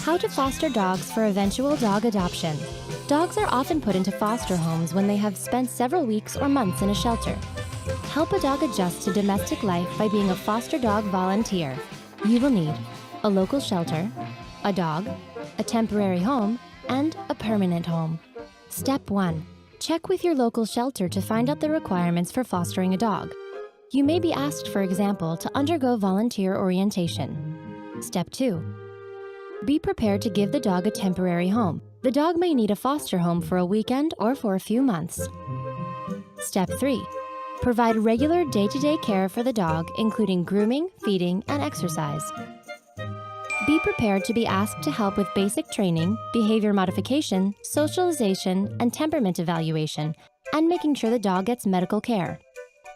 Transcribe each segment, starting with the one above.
How to foster dogs for eventual dog adoption. Dogs are often put into foster homes when they have spent several weeks or months in a shelter. Help a dog adjust to domestic life by being a foster dog volunteer. You will need a local shelter, a dog, a temporary home, and a permanent home. Step 1. Check with your local shelter to find out the requirements for fostering a dog. You may be asked, for example, to undergo volunteer orientation. Step 2. Be prepared to give the dog a temporary home. The dog may need a foster home for a weekend or for a few months. Step 3. Provide regular day-to-day care for the dog, including grooming, feeding, and exercise. Be prepared to be asked to help with basic training, behavior modification, socialization, and temperament evaluation, and making sure the dog gets medical care.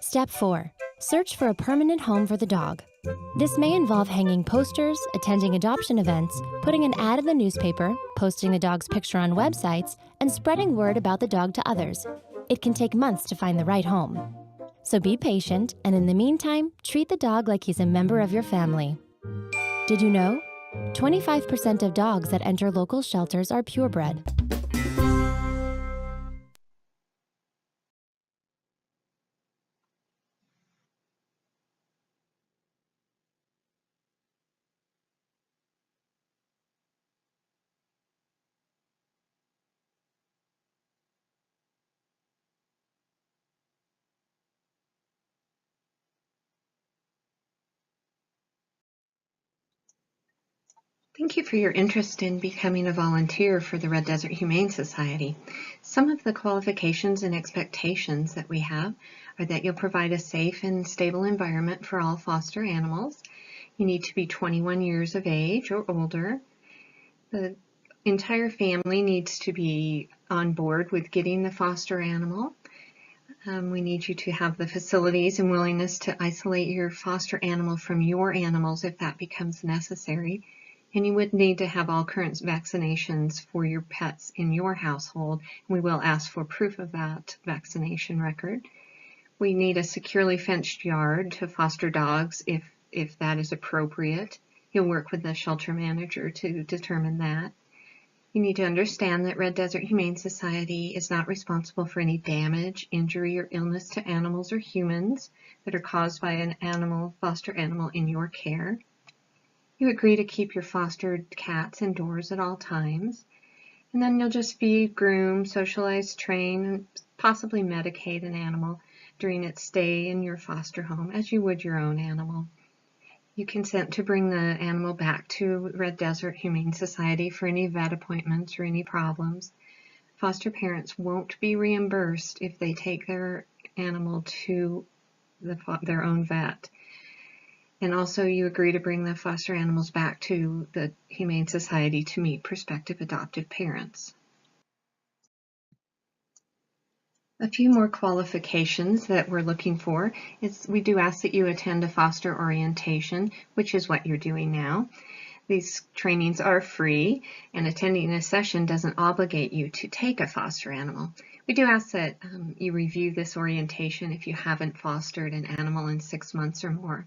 Step 4. Search for a permanent home for the dog. This may involve hanging posters, attending adoption events, putting an ad in the newspaper, posting the dog's picture on websites, and spreading word about the dog to others. It can take months to find the right home. So be patient, and in the meantime, treat the dog like he's a member of your family. Did you know? 25% of dogs that enter local shelters are purebred. Thank you for your interest in becoming a volunteer for the Red Desert Humane Society. Some of the qualifications and expectations that we have are that you'll provide a safe and stable environment for all foster animals. You need to be 21 years of age or older. The entire family needs to be on board with getting the foster animal. We need you to have the facilities and willingness to isolate your foster animal from your animals if that becomes necessary. And you would need to have all current vaccinations for your pets in your household. We will ask for proof of that vaccination record. We need a securely fenced yard to foster dogs if that is appropriate. You'll work with the shelter manager to determine that. You need to understand that Red Desert Humane Society is not responsible for any damage, injury, or illness to animals or humans that are caused by an foster animal in your care. You agree to keep your fostered cats indoors at all times, and then you'll just feed, groom, socialize, train, and possibly medicate an animal during its stay in your foster home as you would your own animal. You consent to bring the animal back to Red Desert Humane Society for any vet appointments or any problems. Foster parents won't be reimbursed if they take their animal to their own vet. And also you agree to bring the foster animals back to the Humane Society to meet prospective adoptive parents. A few more qualifications that we're looking for is we do ask that you attend a foster orientation, which is what you're doing now. These trainings are free, and attending a session doesn't obligate you to take a foster animal. We do ask that you review this orientation if you haven't fostered an animal in 6 months or more.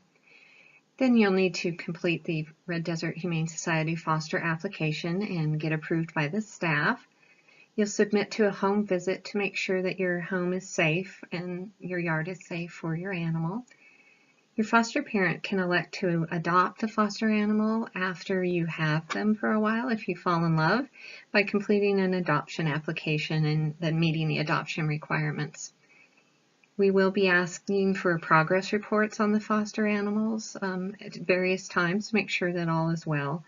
Then you'll need to complete the Red Desert Humane Society foster application and get approved by the staff. You'll submit to a home visit to make sure that your home is safe and your yard is safe for your animal. Your foster parent can elect to adopt the foster animal after you have them for a while if you fall in love by completing an adoption application and then meeting the adoption requirements. We will be asking for progress reports on the foster animals at various times to make sure that all is well.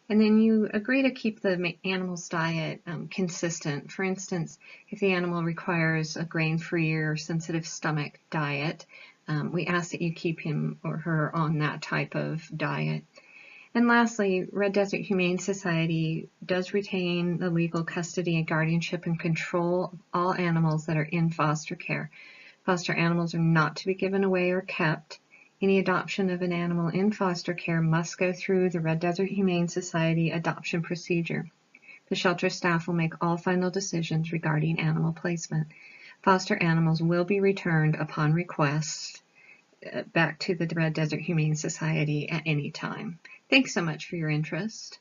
And then you agree to keep the animal's diet consistent. For instance, if the animal requires a grain-free or sensitive stomach diet, we ask that you keep him or her on that type of diet. And lastly, Red Desert Humane Society does retain the legal custody and guardianship and control of all animals that are in foster care. Foster animals are not to be given away or kept. Any adoption of an animal in foster care must go through the Red Desert Humane Society adoption procedure. The shelter staff will make all final decisions regarding animal placement. Foster animals will be returned upon request back to the Red Desert Humane Society at any time. Thanks so much for your interest.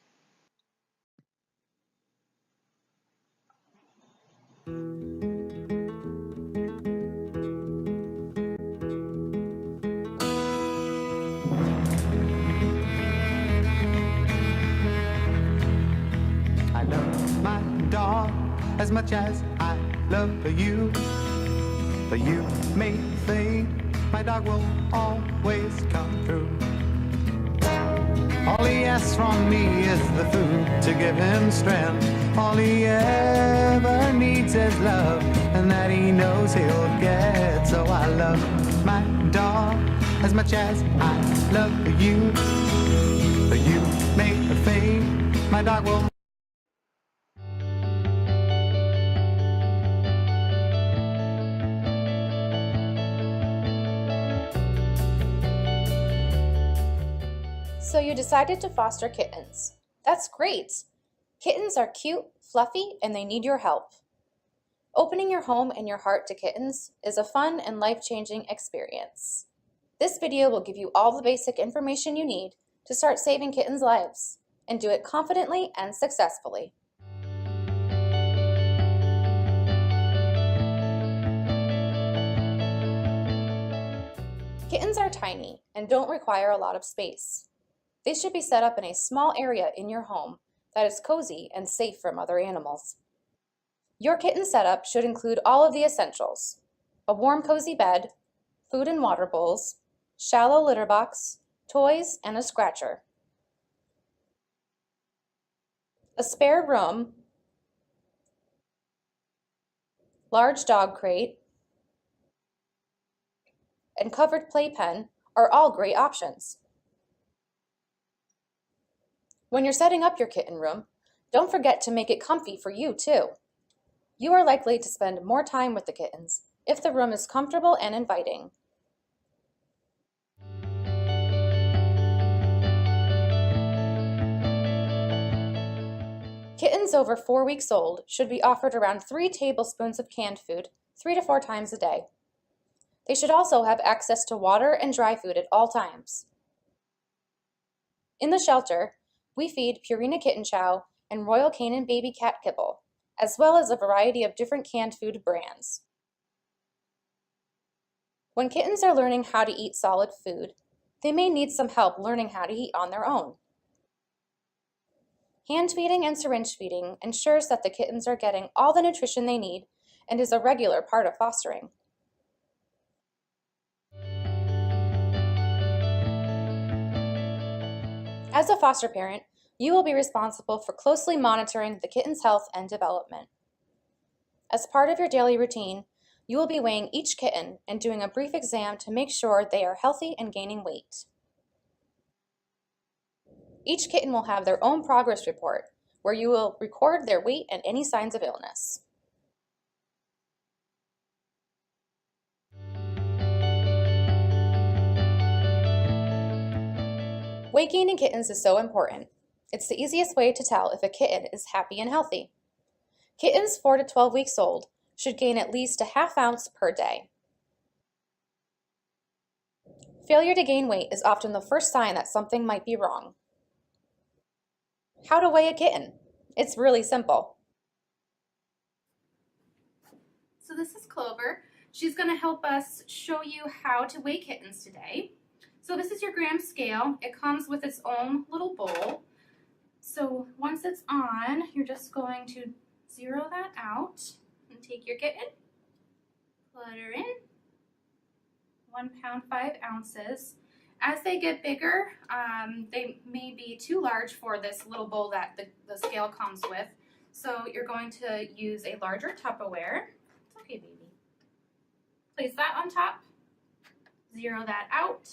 I love my dog as much as I love you. But you may think my dog will always come through. All he asks from me is the food to give him strength. All he ever needs is love, and that he knows he'll get. So I love my dog as much as I love you. But you may think my dog will. So you decided to foster kittens. That's great! Kittens are cute, fluffy, and they need your help. Opening your home and your heart to kittens is a fun and life-changing experience. This video will give you all the basic information you need to start saving kittens' lives, and do it confidently and successfully. Kittens are tiny and don't require a lot of space. They should be set up in a small area in your home that is cozy and safe from other animals. Your kitten setup should include all of the essentials: a warm, cozy bed, food and water bowls, shallow litter box, toys, and a scratcher. A spare room, large dog crate, and covered playpen are all great options. When you're setting up your kitten room, don't forget to make it comfy for you too. You are likely to spend more time with the kittens if the room is comfortable and inviting. Kittens over 4 weeks old should be offered around 3 tablespoons of canned food 3 to 4 times a day. They should also have access to water and dry food at all times. In the shelter, we feed Purina Kitten Chow and Royal Canin Baby Cat Kibble, as well as a variety of different canned food brands. When kittens are learning how to eat solid food, they may need some help learning how to eat on their own. Hand feeding and syringe feeding ensures that the kittens are getting all the nutrition they need and is a regular part of fostering. As a foster parent, you will be responsible for closely monitoring the kitten's health and development. As part of your daily routine, you will be weighing each kitten and doing a brief exam to make sure they are healthy and gaining weight. Each kitten will have their own progress report, where you will record their weight and any signs of illness. Weight gain in kittens is so important. It's the easiest way to tell if a kitten is happy and healthy. Kittens 4 to 12 weeks old should gain at least a ½ ounce per day. Failure to gain weight is often the first sign that something might be wrong. How to weigh a kitten? It's really simple. So this is Clover. She's going to help us show you how to weigh kittens today. So this is your gram scale. It comes with its own little bowl. So once it's on, you're just going to zero that out and take your kitten, put her in, 1 pound 5 ounces. As they get bigger, they may be too large for this little bowl that the scale comes with. So you're going to use a larger Tupperware. It's okay, baby. Place that on top, zero that out.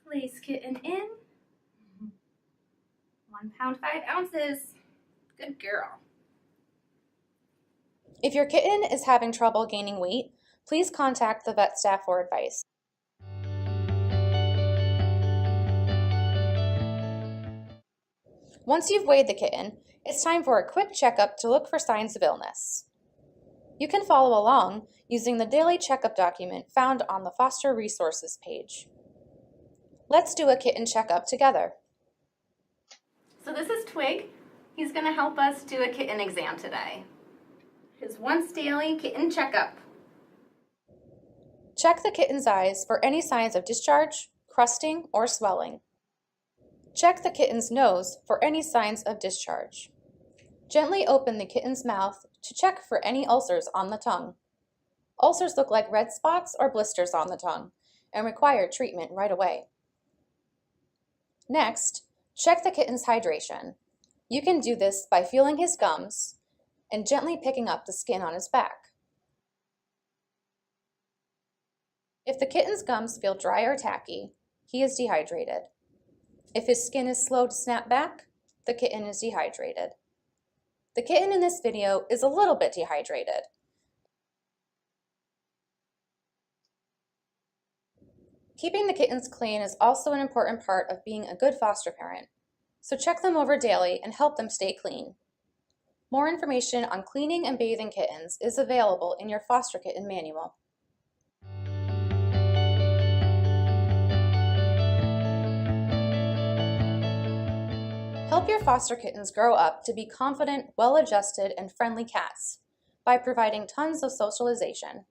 Place kitten in, 1 pound 5 ounces. Good girl. If your kitten is having trouble gaining weight, please contact the vet staff for advice. Once you've weighed the kitten, it's time for a quick checkup to look for signs of illness. You can follow along using the daily checkup document found on the Foster Resources page. Let's do a kitten checkup together. So this is Twig. He's going to help us do a kitten exam today. His once daily kitten checkup. Check the kitten's eyes for any signs of discharge, crusting, or swelling. Check the kitten's nose for any signs of discharge. Gently open the kitten's mouth to check for any ulcers on the tongue. Ulcers look like red spots or blisters on the tongue and require treatment right away. Next, check the kitten's hydration. You can do this by feeling his gums and gently picking up the skin on his back. If the kitten's gums feel dry or tacky, he is dehydrated. If his skin is slow to snap back, the kitten is dehydrated. The kitten in this video is a little bit dehydrated. Keeping the kittens clean is also an important part of being a good foster parent, so check them over daily and help them stay clean. More information on cleaning and bathing kittens is available in your foster kitten manual. Help your foster kittens grow up to be confident, well-adjusted, and friendly cats by providing tons of socialization.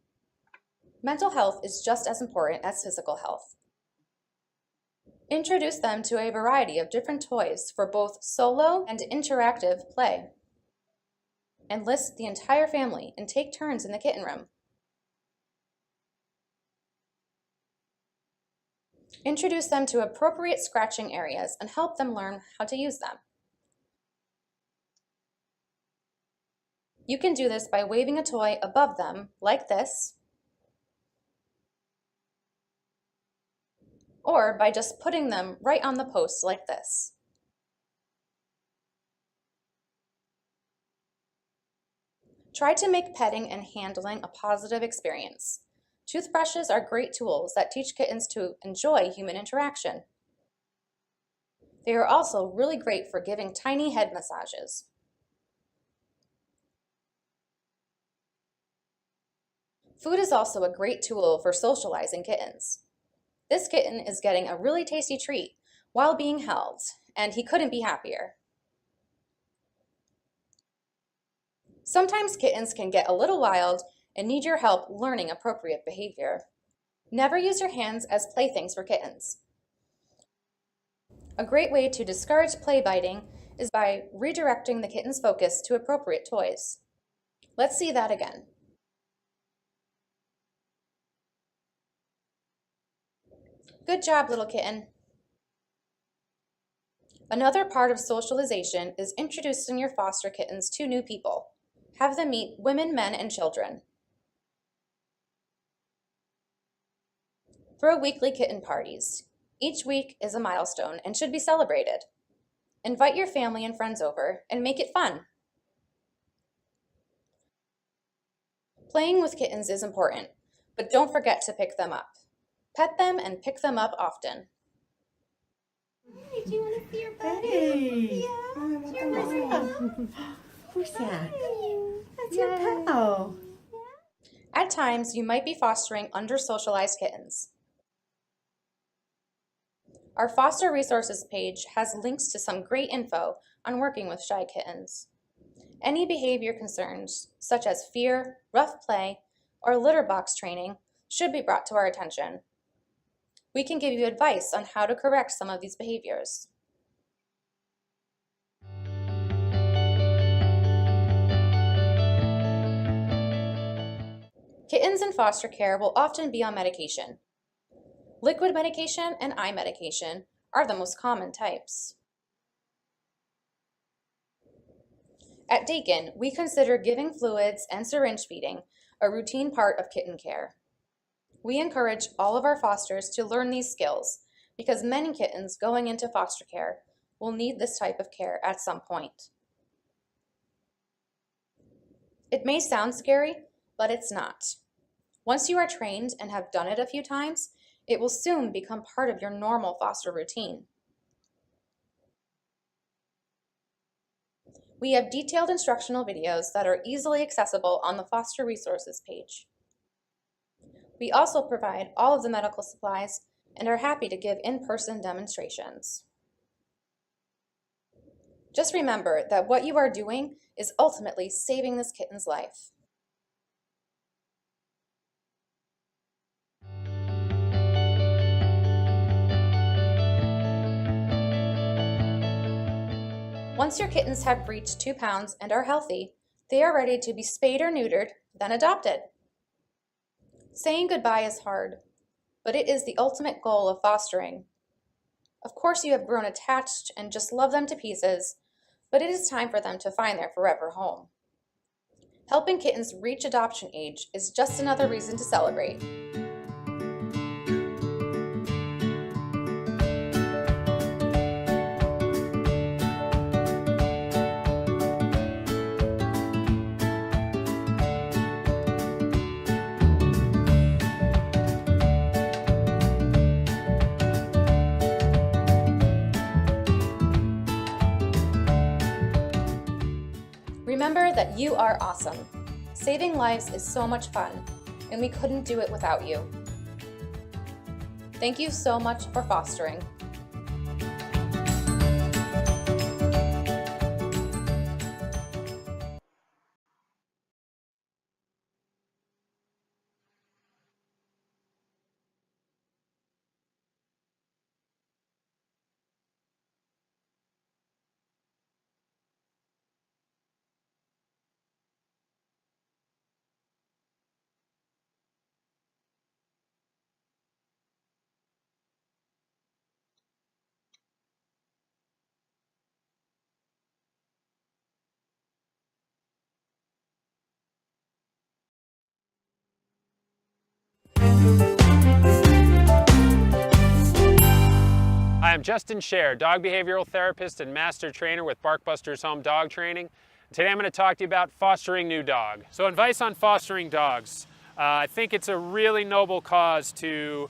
Mental health is just as important as physical health. Introduce them to a variety of different toys for both solo and interactive play. Enlist the entire family and take turns in the kitten room. Introduce them to appropriate scratching areas and help them learn how to use them. You can do this by waving a toy above them, like this, or by just putting them right on the post like this. Try to make petting and handling a positive experience. Toothbrushes are great tools that teach kittens to enjoy human interaction. They are also really great for giving tiny head massages. Food is also a great tool for socializing kittens. This kitten is getting a really tasty treat while being held, and he couldn't be happier. Sometimes kittens can get a little wild and need your help learning appropriate behavior. Never use your hands as playthings for kittens. A great way to discourage play biting is by redirecting the kitten's focus to appropriate toys. Let's see that again. Good job, little kitten. Another part of socialization is introducing your foster kittens to new people. Have them meet women, men, and children. Throw weekly kitten parties. Each week is a milestone and should be celebrated. Invite your family and friends over and make it fun. Playing with kittens is important, but don't forget to pick them up. Pet them and pick them up often. Hey, do you want to see your buddy? Hey! Yeah. Your buddy. Who's that? That's your pal. At times, you might be fostering under-socialized kittens. Our Foster Resources page has links to some great info on working with shy kittens. Any behavior concerns, such as fear, rough play, or litter box training, should be brought to our attention. We can give you advice on how to correct some of these behaviors. Kittens in foster care will often be on medication. Liquid medication and eye medication are the most common types. At Dakin, we consider giving fluids and syringe feeding a routine part of kitten care. We encourage all of our fosters to learn these skills because many kittens going into foster care will need this type of care at some point. It may sound scary, but it's not. Once you are trained and have done it a few times, it will soon become part of your normal foster routine. We have detailed instructional videos that are easily accessible on the Foster Resources page. We also provide all of the medical supplies and are happy to give in-person demonstrations. Just remember that what you are doing is ultimately saving this kitten's life. Once your kittens have reached 2 pounds and are healthy, they are ready to be spayed or neutered, then adopted. Saying goodbye is hard, but it is the ultimate goal of fostering. Of course, you have grown attached and just love them to pieces, but it is time for them to find their forever home. Helping kittens reach adoption age is just another reason to celebrate. Remember that you are awesome. Saving lives is so much fun, and we couldn't do it without you. Thank you so much for fostering. Hi, I'm Justin Scher, dog behavioral therapist and master trainer with Barkbusters Home Dog Training. Today I'm going to talk to you about fostering new dog. So advice on fostering dogs. I think it's a really noble cause to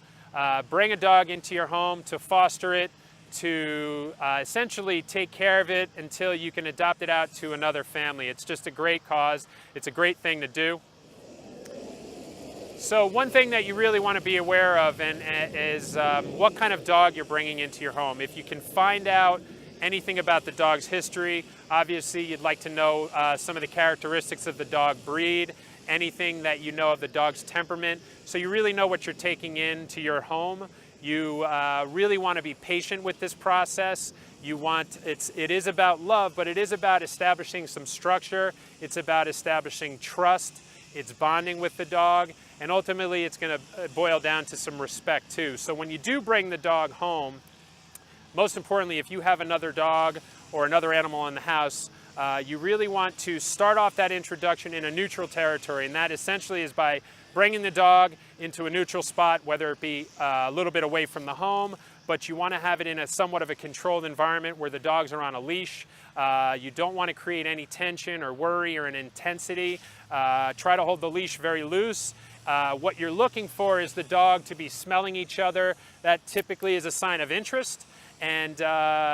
bring a dog into your home, to foster it, to essentially take care of it until you can adopt it out to another family. It's just a great cause. It's a great thing to do. So one thing that you really want to be aware of is what kind of dog you're bringing into your home. If you can find out anything about the dog's history, obviously you'd like to know some of the characteristics of the dog breed, anything that you know of the dog's temperament, so you really know what you're taking into your home. You really want to be patient with this process. It is about love, but it is about establishing some structure. It's about establishing trust. It's bonding with the dog. And ultimately, it's going to boil down to some respect too. So when you do bring the dog home, most importantly, if you have another dog or another animal in the house, you really want to start off that introduction in a neutral territory. And that essentially is by bringing the dog into a neutral spot, whether it be a little bit away from the home, but you want to have it in a somewhat of a controlled environment where the dogs are on a leash. You don't want to create any tension or worry or an intensity. Try to hold the leash very loose. What you're looking for is the dog to be smelling each other. That typically is a sign of interest, and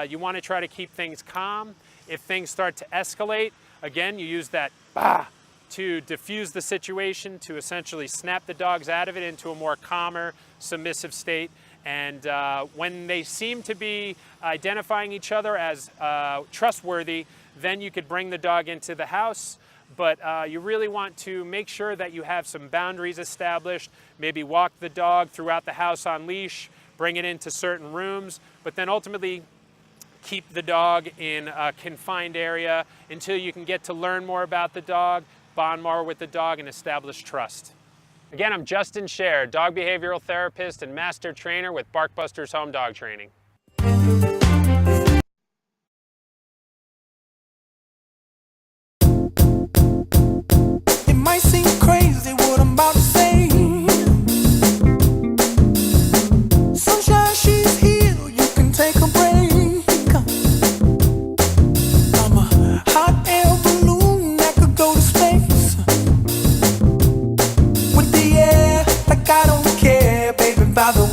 you want to try to keep things calm. If things start to escalate, again, you use that bah to diffuse the situation, to essentially snap the dogs out of it into a more calmer, submissive state. And when they seem to be identifying each other as trustworthy, then you could bring the dog into the house. But you really want to make sure that you have some boundaries established, maybe walk the dog throughout the house on leash, bring it into certain rooms, but then ultimately keep the dog in a confined area until you can get to learn more about the dog, bond more with the dog, and establish trust. Again, I'm Justin Scher, dog behavioral therapist and master trainer with Barkbusters Home Dog Training. It might seem crazy what I'm about to say. Sunshine, she's here, you can take a break. I'm a hot air balloon that could go to space. With the air, like I don't care, baby, by the